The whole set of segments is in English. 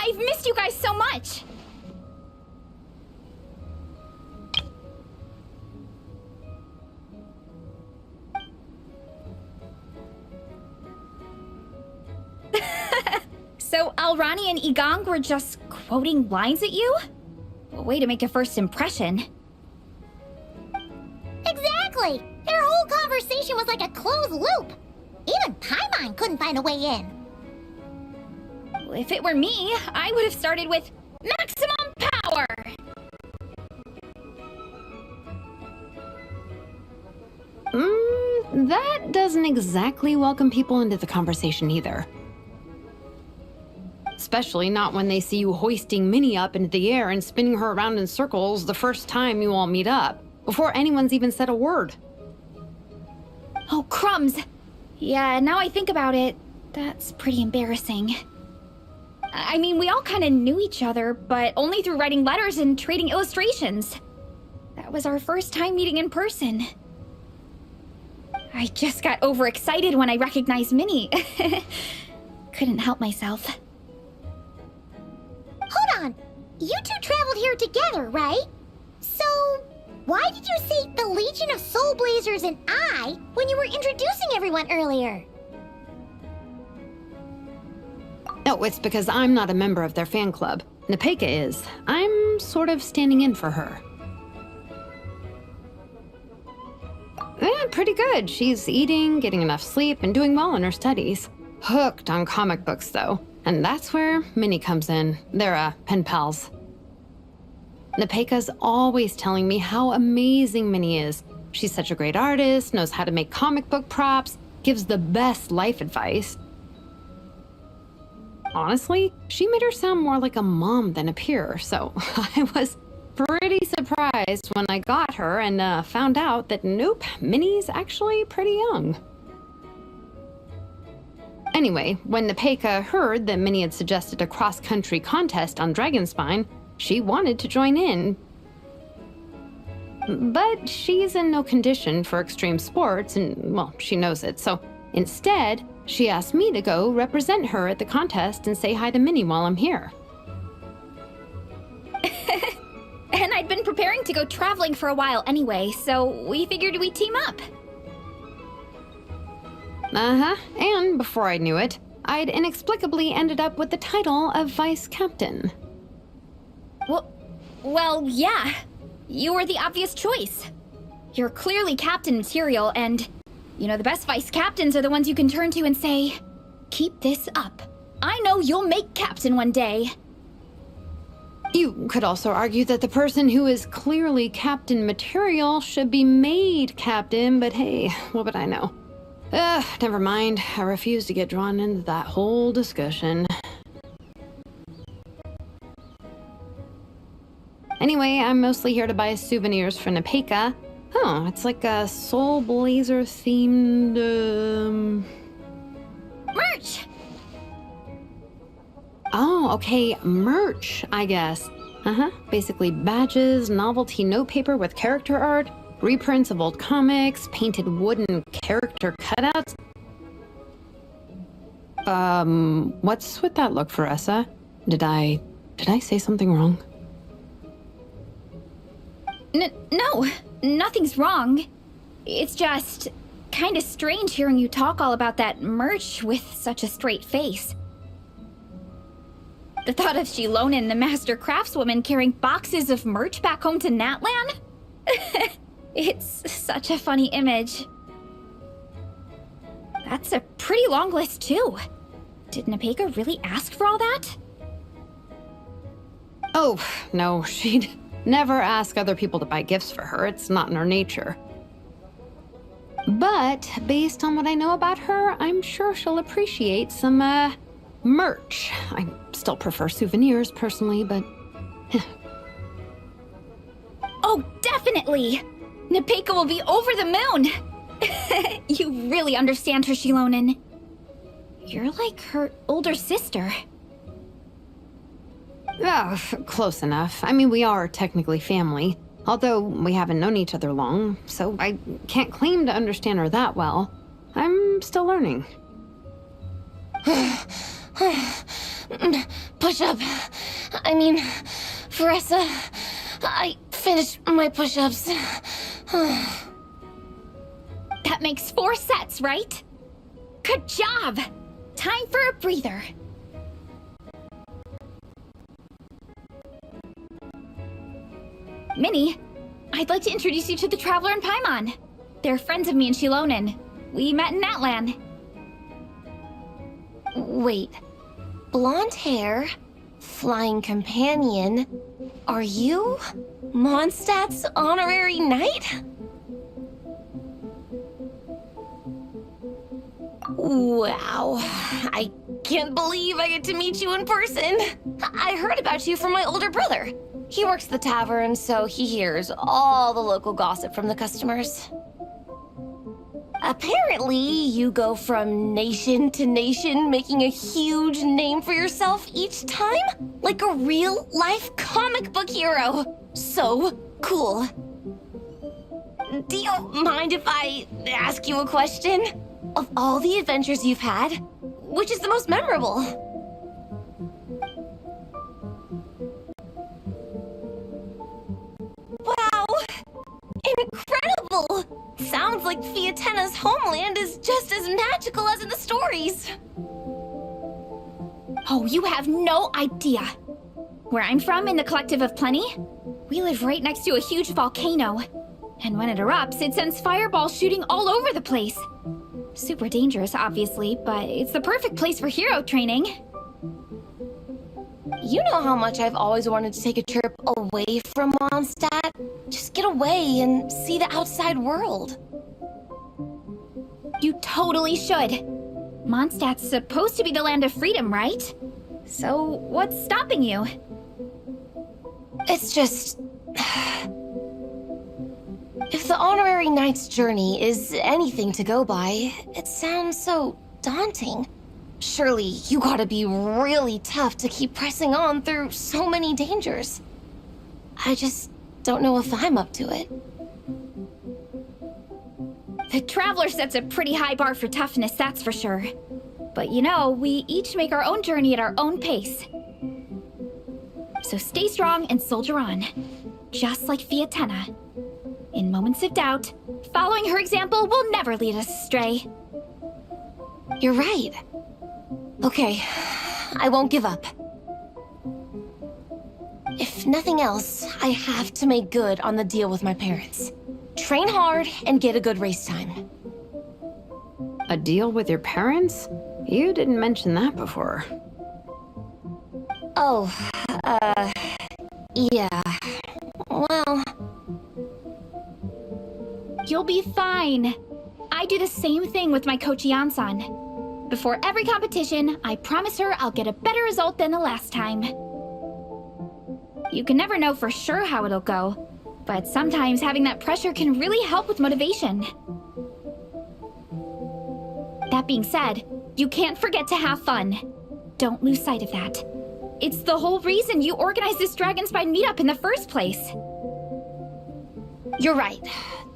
I've missed you guys so much! So Alrani and Igong were just quoting lines at you? A way to make a first impression. Exactly! Their whole conversation was like a closed loop. Even Paimon couldn't find a way in. If it were me, I would have started with maximum power! That doesn't exactly welcome people into the conversation either. Especially not when they see you hoisting Minnie up into the air and spinning her around in circles the first time you all meet up, before anyone's even said a word. Oh, crumbs! Yeah, now I think about it, that's pretty embarrassing. I mean, we all kind of knew each other, but only through writing letters and trading illustrations. That was our first time meeting in person. I just got overexcited when I recognized Minnie. Couldn't help myself. Hold on. You two traveled here together, right? So, why did you say the Legion of Soul Blazers and I when you were introducing everyone earlier? No, it's because I'm not a member of their fan club. Nepeka is. I'm sort of standing in for her. Pretty good. She's eating, getting enough sleep, and doing well in her studies. Hooked on comic books, though. And that's where Minnie comes in. They're, pen pals. Nepeka's always telling me how amazing Minnie is. She's such a great artist, knows how to make comic book props, gives the best life advice. Honestly, she made her sound more like a mom than a peer, so I was pretty surprised when I got her and found out that nope, Minnie's actually pretty young. Anyway, when Nepeka heard that Minnie had suggested a cross-country contest on Dragonspine, she wanted to join in. But she's in no condition for extreme sports, and, well, she knows it, so instead, she asked me to go represent her at the contest and say hi to Minnie while I'm here. And I'd been preparing to go traveling for a while anyway, so we figured we'd team up. And before I knew it, I'd inexplicably ended up with the title of Vice Captain. Well, yeah. You were the obvious choice. You're clearly captain material, and, you know, the best vice captains are the ones you can turn to and say, keep this up. I know you'll make captain one day. You could also argue that the person who is clearly captain material should be made captain, but hey, what would I know? Never mind. I refuse to get drawn into that whole discussion. Anyway, I'm mostly here to buy souvenirs for Nepeka. Oh, it's like a Soul Blazer themed, Merch! Oh, okay, merch, I guess. Basically badges, novelty notepaper with character art, reprints of old comics, painted wooden character cutouts. What's with that look, Faressa? Did I say something wrong? No, nothing's wrong. It's just kind of strange hearing you talk all about that merch with such a straight face. The thought of Shilonin, the master craftswoman, carrying boxes of merch back home to Natlan? It's such a funny image. That's a pretty long list, too. Did Nepeka really ask for all that? Oh, no, she'd never ask other people to buy gifts for her. It's not in her nature. But based on what I know about her, I'm sure she'll appreciate some, merch. I still prefer souvenirs, personally, but... Oh, definitely! Nepeka will be over the moon! You really understand her, Shilonin. You're like her older sister. Oh, close enough. I mean, we are technically family, although we haven't known each other long, so I can't claim to understand her that well. I'm still learning. But push-up. I mean, Veressa, I finished my push-ups. That makes 4 sets, right? Good job! Time for a breather. Minnie, I'd like to introduce you to the Traveler and Paimon. They're friends of me and Shilonen. We met in Natlan. Wait. Blonde hair, flying companion. Are you Mondstadt's honorary knight? Wow. I can't believe I get to meet you in person. I heard about you from my older brother. He works at the tavern, so he hears all the local gossip from the customers. Apparently, you go from nation to nation, making a huge name for yourself each time? Like a real-life comic book hero. So cool. Do you mind if I ask you a question? Of all the adventures you've had, which is the most memorable? Wow! Incredible! Sounds like Fiatenna's homeland is just as magical as in the stories. Oh, you have no idea. Where I'm from, in the Collective of Plenty, we live right next to a huge volcano. And when it erupts, it sends fireballs shooting all over the place. Super dangerous, obviously, but it's the perfect place for hero training. You know how much I've always wanted to take a trip away from Mondstadt? Just get away and see the outside world. You totally should. Mondstadt's supposed to be the land of freedom, right? So, what's stopping you? It's just... If the honorary knight's journey is anything to go by, it sounds so daunting. Surely you gotta be really tough to keep pressing on through so many dangers. I just don't know if I'm up to it. The Traveler sets a pretty high bar for toughness, that's for sure. But you know, we each make our own journey at our own pace. So stay strong and soldier on. Just like Fiatenna. In moments of doubt, following her example will never lead us astray. You're right. Okay, I won't give up. If nothing else, I have to make good on the deal with my parents. Train hard and get a good race time. A deal with your parents? You didn't mention that before. Oh, yeah. Well... You'll be fine. I do the same thing with my coach Yansan. Before every competition, I promise her I'll get a better result than the last time. You can never know for sure how it'll go, but sometimes having that pressure can really help with motivation. That being said, you can't forget to have fun. Don't lose sight of that. It's the whole reason you organized this Dragonspine meetup in the first place. You're right.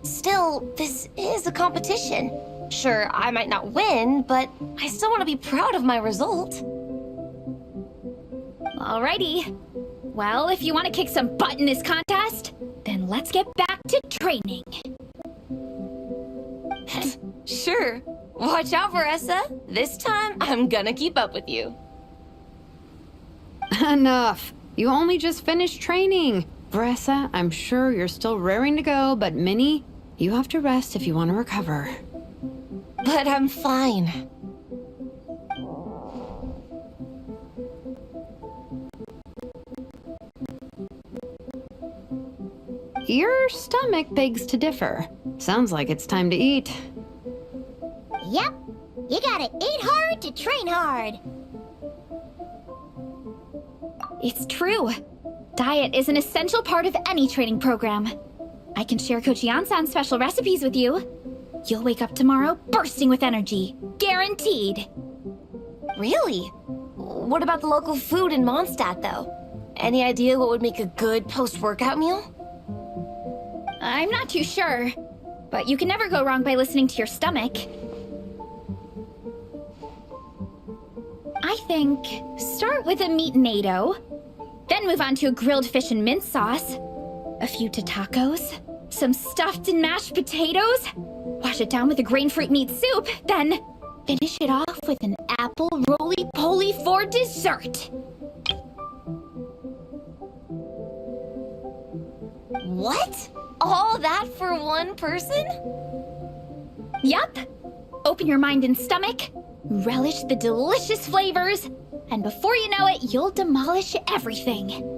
Still, this is a competition. Sure, I might not win, but I still want to be proud of my result. Alrighty. Well, if you want to kick some butt in this contest, then let's get back to training. Sure. Watch out, Veressa. This time, I'm gonna keep up with you. Enough. You only just finished training. Veressa, I'm sure you're still raring to go, but Minnie, you have to rest if you want to recover. But I'm fine. Your stomach begs to differ. Sounds like it's time to eat. Yep. You gotta eat hard to train hard. It's true. Diet is an essential part of any training program. I can share Coach Yansan's special recipes with you. You'll wake up tomorrow bursting with energy. Guaranteed. Really? What about the local food in Mondstadt, though? Any idea what would make a good post-workout meal? I'm not too sure, but you can never go wrong by listening to your stomach. I I think start with a meat-nado, then move on to a grilled fish and mint sauce, a few tacos, some stuffed and mashed potatoes, wash it down with a grain fruit meat soup, then finish it off with an apple roly-poly for dessert. What? All that for one person? Yup. Open your mind and stomach, relish the delicious flavors, and before you know it, you'll demolish everything.